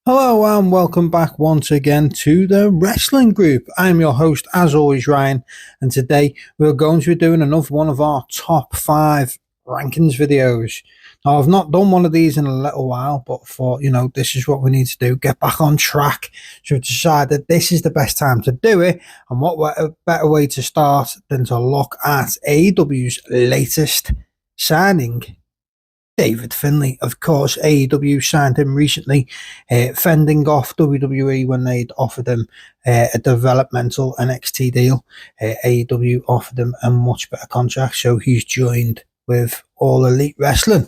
Hello and welcome back once again to the Wrestling Group. I'm your host, as always, Ryan, and today we're going to be doing another one of our top 5 rankings videos. Now, I've not done one of these in a little while, but thought, this is what we need to do, get back on track. So we decided this is the best time to do it, and what a better way to start than to look at AEW's latest signing, David Finlay. Of course, AEW signed him recently, fending off WWE when they'd offered him a developmental NXT deal. AEW offered him a much better contract, so he's joined with All Elite Wrestling.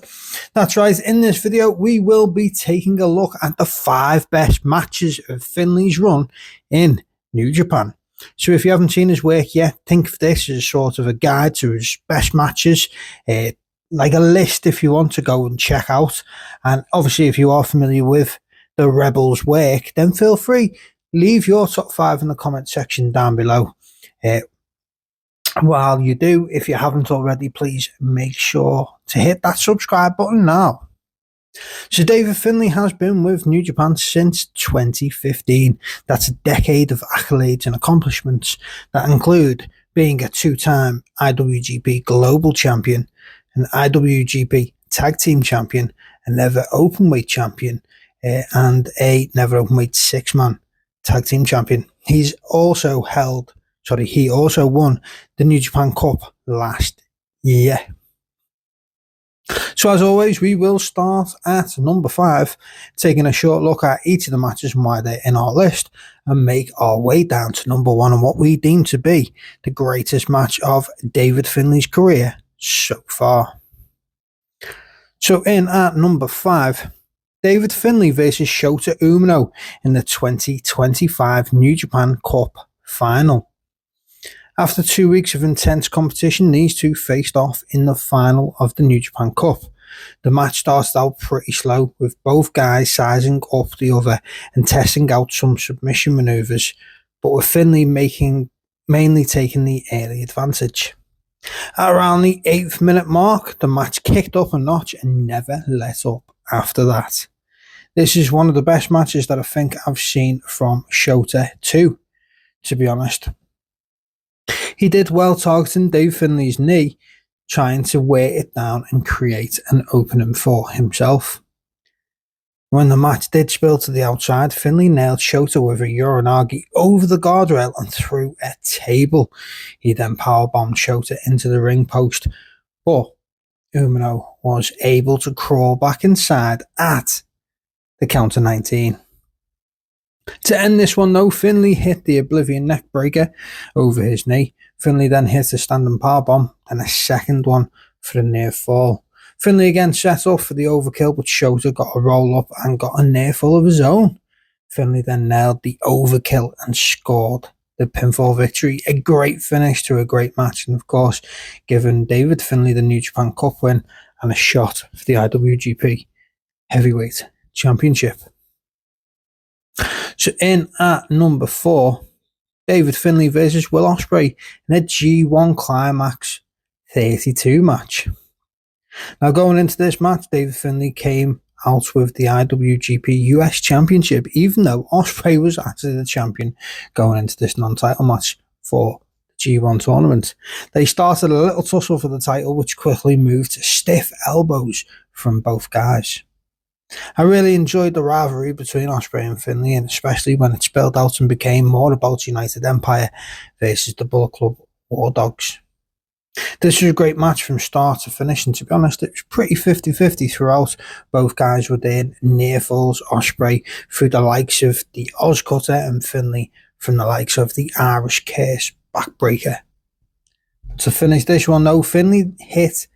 That's right, in this video, we will be taking a look at the 5 best matches of Finlay's run in New Japan. So if you haven't seen his work yet, think of this as sort of a guide to his best matches, like a list if you want to go and check out. And obviously, if you are familiar with the Rebels' work, then feel free, leave your top 5 in the comment section down below. While you do, if you haven't already, please make sure to hit that subscribe button now. So David Finlay has been with New Japan since 2015. That's a decade of accolades and accomplishments that include being a 2-time IWGP Global Champion, an IWGP Tag Team Champion, a Never Openweight Champion, and a Never Openweight 6-man Tag Team Champion. He also won the New Japan Cup last year. So as always, we will start at number 5, taking a short look at each of the matches and why they're in our list, and make our way down to number 1 and what we deem to be the greatest match of David Finlay's career so far. So in at number 5, David Finlay versus Shota Umino in the 2025 New Japan Cup final. After 2 weeks of intense competition, these two faced off in the final of the New Japan Cup. The match started out pretty slow, with both guys sizing up the other and testing out some submission maneuvers, but with Finlay mainly taking the early advantage. At around the 8th minute mark, the match kicked up a notch and never let up after that. This is one of the best matches that I think I've seen from Shota too, to be honest. He did well targeting Dave Finlay's knee, trying to wear it down and create an opening for himself. When the match did spill to the outside, Finlay nailed Shota with a Uranagi over the guardrail and through a table. He then powerbombed Shota into the ring post, but Umino was able to crawl back inside at the count of 19. To end this one though, Finlay hit the Oblivion neckbreaker over his knee. Finlay then hit a standing powerbomb and a second one for the near fall. Finlay again set up for the overkill, but Shota got a roll up and got a near fall of his own. Finlay then nailed the overkill and scored the pinfall victory. A great finish to a great match, and of course, giving David Finlay the New Japan Cup win and a shot for the IWGP Heavyweight Championship. So in at number 4, David Finlay versus Will Ospreay in a G1 Climax 32 match. Now going into this match, David Finlay came out with the IWGP US Championship, even though Ospreay was actually the champion going into this non-title match for the G1 tournament. They started a little tussle for the title, which quickly moved to stiff elbows from both guys. I really enjoyed the rivalry between Ospreay and Finlay, and especially when it spilled out and became more about United Empire versus the Bullet Club War Dogs. This was a great match from start to finish, and to be honest, it was pretty 50-50 throughout. Both guys were doing near falls, Ospreay through the likes of the Oz Cutter and Finlay from the likes of the Irish Curse backbreaker. To finish this one though, Finlay hit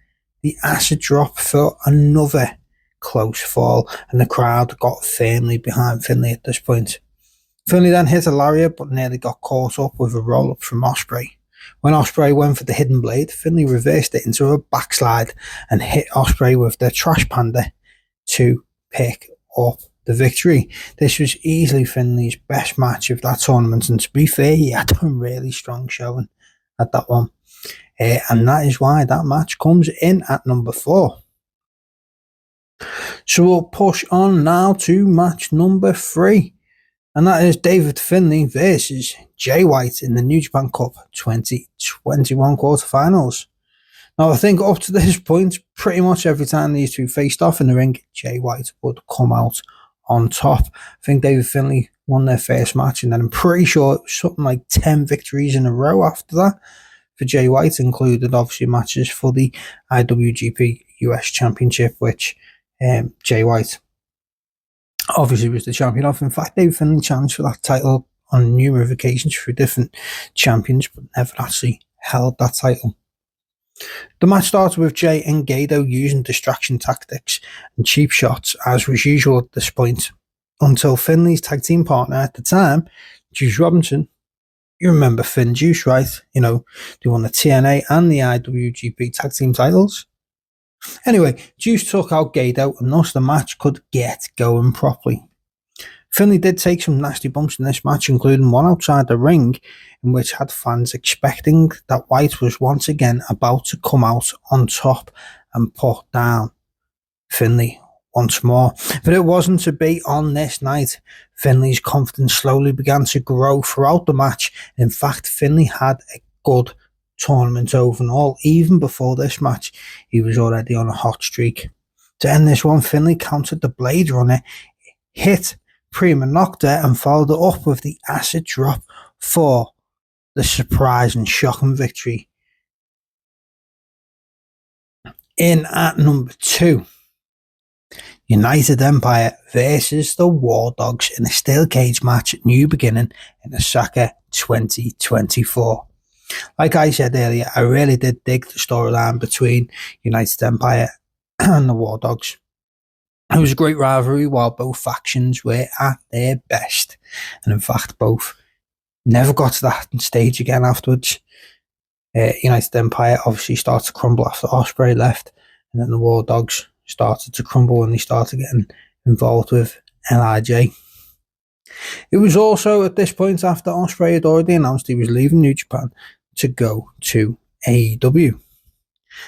the acid drop for another close fall, and the crowd got firmly behind Finlay at this point. Finlay then hit a lariat but nearly got caught up with a roll-up from Ospreay. When Ospreay went for the hidden blade, Finlay reversed it into a backslide and hit Ospreay with the Trash Panda to pick up the victory. This was easily Finlay's best match of that tournament, and to be fair, he had a really strong showing at that one. And that is why that match comes in at number 4. So we'll push on now to match number 3. And that is David Finlay versus Jay White in the New Japan Cup 2021 quarterfinals. Now, I think up to this point, pretty much every time these two faced off in the ring, Jay White would come out on top. I think David Finlay won their first match, and then I'm pretty sure it was something like 10 victories in a row after that for Jay White, included obviously matches for the IWGP US Championship, which Jay White obviously was the champion of. In fact, David Finlay challenged for that title on numerous occasions for different champions, but never actually held that title. The match started with Jay and Gato using distraction tactics and cheap shots, as was usual at this point, until Finlay's tag team partner at the time, Juice Robinson — you remember Finn Juice, right? You know, they won the TNA and the IWGP tag team titles. Anyway, Juice took out Gato, and thus the match could get going properly. Finlay did take some nasty bumps in this match, including one outside the ring, in which had fans expecting that White was once again about to come out on top and put down Finlay once more. But it wasn't to be on this night. Finlay's confidence slowly began to grow throughout the match. In fact, Finlay had a good tournament overall. Even before this match, he was already on a hot streak. To end this one, Finlay countered the Blade Runner, hit Prima Nocta, and followed it up with the acid drop for the surprise and shocking victory. In at number 2, United Empire versus the War Dogs in a steel cage match at New Beginning in Osaka 2024. Like I said earlier, I really did dig the storyline between United Empire and the War Dogs. It was a great rivalry while both factions were at their best. And in fact, both never got to that stage again afterwards. United Empire obviously started to crumble after Ospreay left, and then the War Dogs started to crumble when they started getting involved with LIJ. It was also at this point after Ospreay had already announced he was leaving New Japan to go to AEW.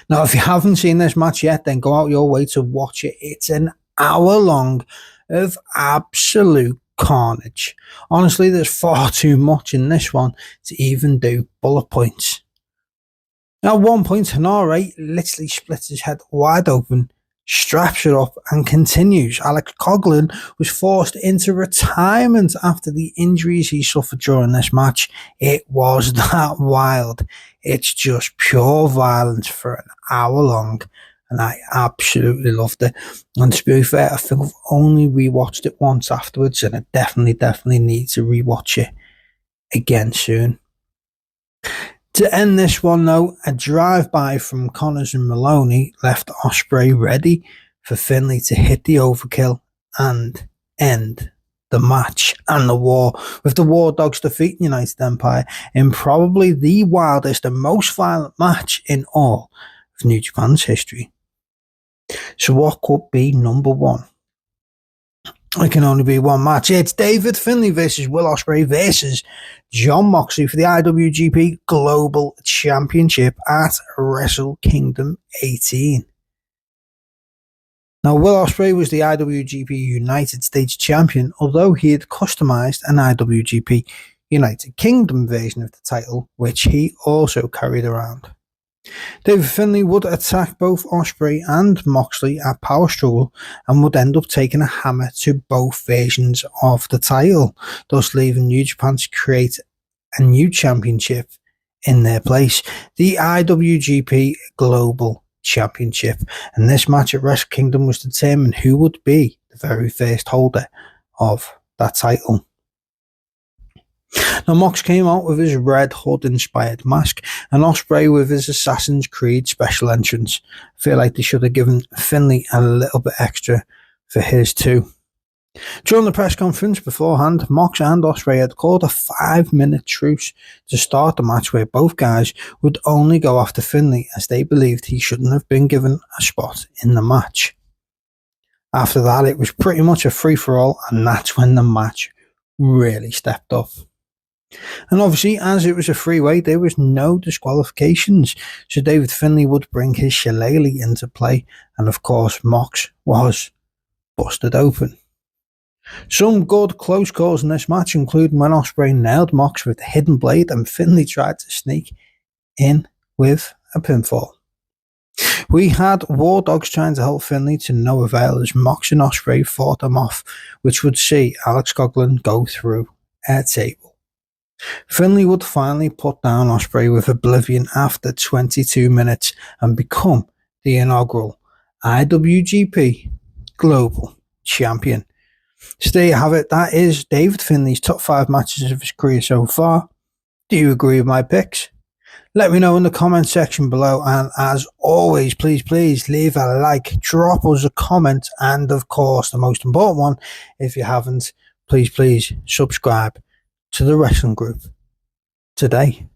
Now, if you haven't seen this match yet, then go out your way to watch it. It's an hour long of absolute carnage. Honestly, there's far too much in this one to even do bullet points. Now, at one point, Hanare literally splits his head wide open, straps it up, and continues. Alex Coughlin was forced into retirement after the injuries he suffered during this match. It was that wild. It's just pure violence for an hour long, and I absolutely loved it. And to be fair, I think I've only rewatched it once afterwards, and I definitely need to rewatch it again soon. To end this one, though, a drive-by from Connors and Maloney left Ospreay ready for Finlay to hit the overkill and end the match and the war, with the War Dogs defeating United Empire in probably the wildest and most violent match in all of New Japan's history. So what could be number 1? It can only be one match. It's David Finlay versus Will Ospreay versus Jon Moxley for the IWGP Global Championship at Wrestle Kingdom 18. Now, Will Ospreay was the IWGP United States Champion, although he had customized an IWGP United Kingdom version of the title, which he also carried around. David Finlay would attack both Ospreay and Moxley at Power Struggle and would end up taking a hammer to both versions of the title, thus leaving New Japan to create a new championship in their place, the IWGP Global Championship. And this match at Wrestle Kingdom was to determine who would be the very first holder of that title. Now, Mox came out with his Red Hood inspired mask, and Ospreay with his Assassin's Creed special entrance. I feel like they should have given Finlay a little bit extra for his too. During the press conference beforehand, Mox and Ospreay had called a 5-minute truce to start the match, where both guys would only go after Finlay, as they believed he shouldn't have been given a spot in the match. After that, it was pretty much a free-for-all, and that's when the match really stepped up. And obviously, as it was a freeway, there was no disqualifications, so David Finlay would bring his shillelagh into play, and of course Mox was busted open. Some good close calls in this match, including when Ospreay nailed Mox with the hidden blade and Finlay tried to sneak in with a pinfall. We had War Dogs trying to help Finlay to no avail as Mox and Ospreay fought them off, which would see Alex Coughlin go through a table. Finlay would finally put down Ospreay with Oblivion after 22 minutes and become the inaugural IWGP Global Champion. So there you have it. That is David Finlay's top 5 matches of his career so far. Do you agree with my picks? Let me know in the comment section below, and as always, please leave a like, drop us a comment, and of course the most important one, if you haven't, please subscribe to the wrestling group today.